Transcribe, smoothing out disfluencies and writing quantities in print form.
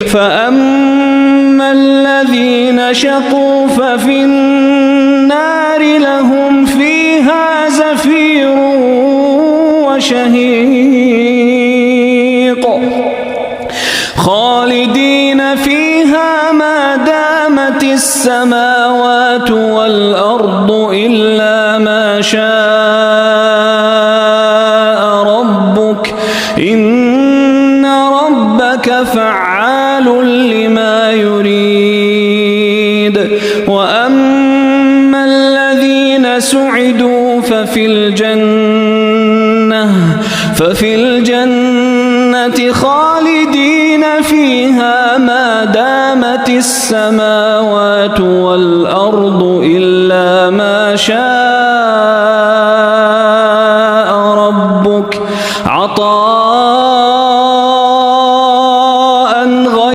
فأما الذين شقوا ففي النار لهم فيها زفير وشهيق خالدين فيها ما دامت السماوات والأرض إلا ما شاء ربك إن ربك فعال لما يريد وأما الذين سعدوا ففي الجنة خالدين فيها ما دامت السماوات والأرض